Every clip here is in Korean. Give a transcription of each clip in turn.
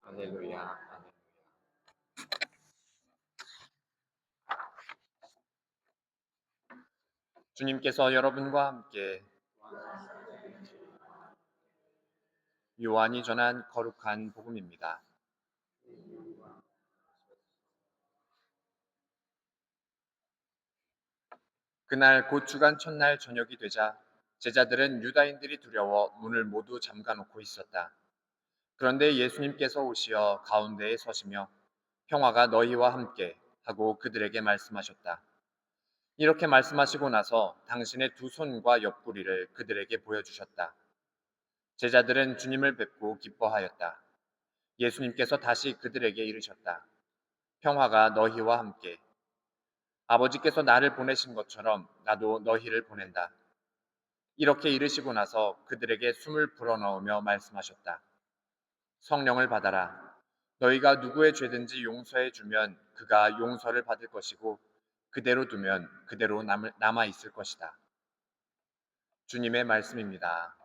할렐루야, 할렐루야. 주님께서 여러분과 함께 요한이 전한 거룩한 복음입니다. 그날 곧 주간 첫날 저녁이 되자 제자들은 유다인들이 두려워 문을 모두 잠가 놓고 있었다. 그런데 예수님께서 오시어 가운데에 서시며 평화가 너희와 함께 하고 그들에게 말씀하셨다. 이렇게 말씀하시고 나서 당신의 두 손과 옆구리를 그들에게 보여주셨다. 제자들은 주님을 뵙고 기뻐하였다. 예수님께서 다시 그들에게 이르셨다. 평화가 너희와 함께. 아버지께서 나를 보내신 것처럼 나도 너희를 보낸다. 이렇게 이르시고 나서 그들에게 숨을 불어넣으며 말씀하셨다. 성령을 받아라. 너희가 누구의 죄든지 용서해 주면 그가 용서를 받을 것이고 그대로 두면 그대로 남아 있을 것이다. 주님의 말씀입니다.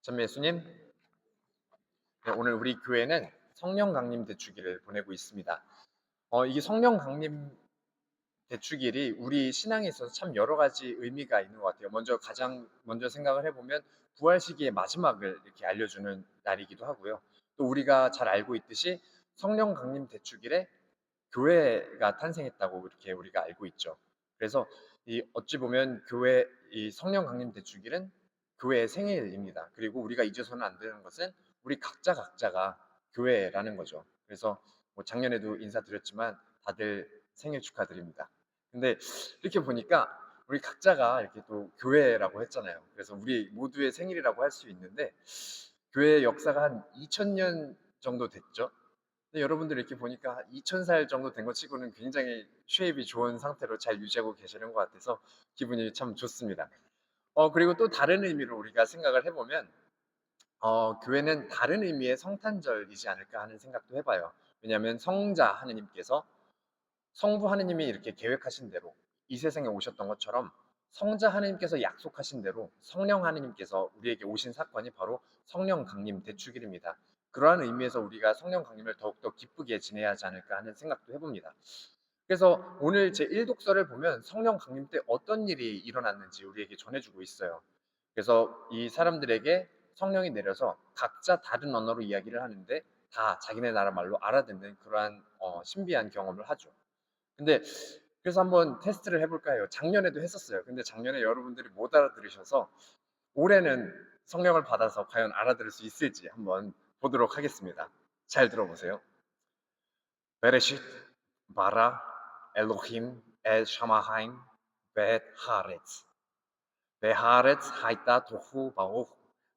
전 예수님, 네, 오늘 우리 교회는 성령 강림 대축일을 보내고 있습니다. 이게 성령 강림 대축일이 우리 신앙에 있어서 참 여러 가지 의미가 있는 것 같아요. 가장 먼저 생각을 해보면 부활 시기의 마지막을 이렇게 알려주는 날이기도 하고요. 또 우리가 잘 알고 있듯이 성령 강림 대축일에 교회가 탄생했다고 이렇게 우리가 알고 있죠. 그래서 이 어찌 보면 이 성령 강림 대축일은 교회의 생일입니다. 그리고 우리가 잊어서는 안 되는 것은 우리 각자가 교회라는 거죠. 그래서 뭐 작년에도 인사드렸지만 다들 생일 축하드립니다. 근데 이렇게 보니까 우리 각자가 이렇게 또 교회라고 했잖아요. 그래서 우리 모두의 생일이라고 할 수 있는데 교회의 역사가 한 2000년 정도 됐죠. 근데 여러분들 이렇게 보니까 2000살 정도 된 것 치고는 굉장히 쉐입이 좋은 상태로 잘 유지하고 계시는 것 같아서 기분이 참 좋습니다. 그리고 또 다른 의미로 우리가 생각을 해보면 교회는 다른 의미의 성탄절이지 않을까 하는 생각도 해봐요. 왜냐하면 성자 하느님께서 성부 하느님이 이렇게 계획하신 대로 이 세상에 오셨던 것처럼 성자 하느님께서 약속하신 대로 성령 하느님께서 우리에게 오신 사건이 바로 성령 강림 대축일입니다. 그러한 의미에서 우리가 성령 강림을 더욱더 기쁘게 지내야 하지 않을까 하는 생각도 해봅니다. 그래서 오늘 제 1독서를 보면 성령 강림 때 어떤 일이 일어났는지 우리에게 전해주고 있어요. 그래서 이 사람들에게 성령이 내려서 각자 다른 언어로 이야기를 하는데 다 자기네 나라 말로 알아듣는 그러한 신비한 경험을 하죠. 근데 그래서 한번 테스트를 해볼까 해요. 작년에도 했었어요. 근데 작년에 여러분들이 못 알아들으셔서 올해는 성령을 받아서 과연 알아들을 수 있을지 한번 보도록 하겠습니다. 잘 들어보세요. 베레쉿 바라 엘로힘 엘 샤마하임 벳 하렛 베하렛 하이타 토후 바오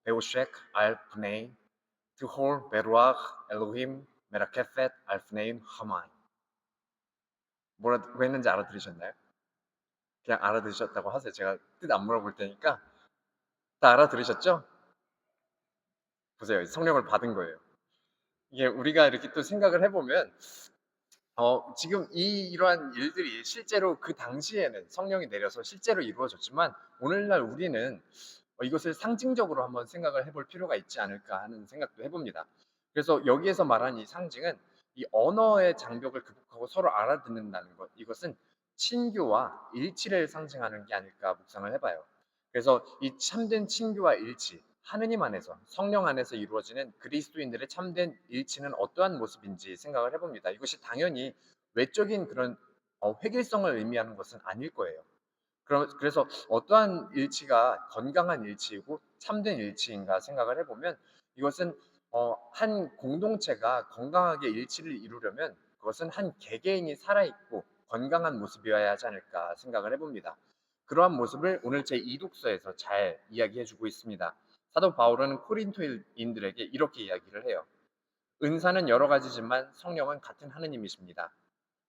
베오쉑 알 프네이 트홀 베루아 엘로힘 메라케펫 알 프네임 하마이. 뭐라고 했는지 알아들으셨나요? 그냥 알아들으셨다고 하세요. 제가 뜻 안 물어볼 테니까 다 알아들으셨죠? 보세요. 성령을 받은 거예요. 이게 우리가 이렇게 또 생각을 해보면 지금 이러한 일들이 실제로 그 당시에는 성령이 내려서 실제로 이루어졌지만 오늘날 우리는 이것을 상징적으로 한번 생각을 해볼 필요가 있지 않을까 하는 생각도 해봅니다. 그래서 여기에서 말한 이 상징은 이 언어의 장벽을 극복하고 서로 알아듣는다는 것, 이것은 친교와 일치를 상징하는 게 아닐까 묵상을 해봐요. 그래서 이 참된 친교와 일치, 하느님 안에서 성령 안에서 이루어지는 그리스도인들의 참된 일치는 어떠한 모습인지 생각을 해봅니다. 이것이 당연히 외적인 그런 획일성을 의미하는 것은 아닐 거예요. 그래서 어떠한 일치가 건강한 일치이고 참된 일치인가 생각을 해보면 이것은 한 공동체가 건강하게 일치를 이루려면 그것은 한 개개인이 살아있고 건강한 모습이어야 하지 않을까 생각을 해봅니다. 그러한 모습을 오늘 제 2독서에서 잘 이야기해주고 있습니다. 사도 바울은 코린토인들에게 이렇게 이야기를 해요. 은사는 여러 가지지만 성령은 같은 하느님이십니다.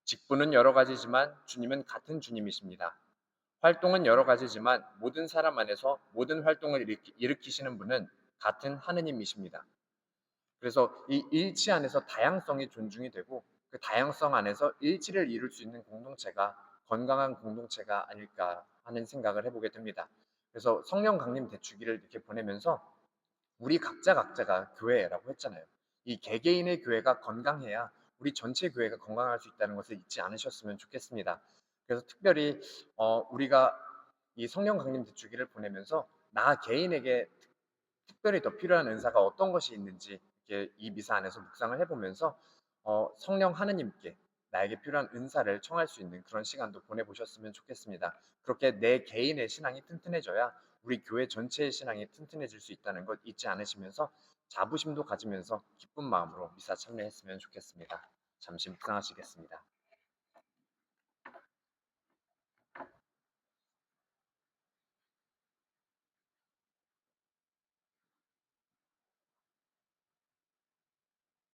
직분은 여러 가지지만 주님은 같은 주님이십니다. 활동은 여러 가지지만 모든 사람 안에서 모든 활동을 일으키시는 분은 같은 하느님이십니다. 그래서 이 일치 안에서 다양성이 존중이 되고 그 다양성 안에서 일치를 이룰 수 있는 공동체가 건강한 공동체가 아닐까 하는 생각을 해보게 됩니다. 그래서 성령 강림 대축일을 이렇게 보내면서 우리 각자가 교회라고 했잖아요. 이 개개인의 교회가 건강해야 우리 전체 교회가 건강할 수 있다는 것을 잊지 않으셨으면 좋겠습니다. 그래서 특별히 우리가 이 성령 강림 대축일을 보내면서 나 개인에게 특별히 더 필요한 은사가 어떤 것이 있는지 이렇게 이 미사 안에서 묵상을 해보면서 성령 하느님께 나에게 필요한 은사를 청할 수 있는 그런 시간도 보내보셨으면 좋겠습니다. 그렇게 내 개인의 신앙이 튼튼해져야 우리 교회 전체의 신앙이 튼튼해질 수 있다는 것 잊지 않으시면서 자부심도 가지면서 기쁜 마음으로 미사 참여했으면 좋겠습니다. 잠시 묵상하시겠습니다.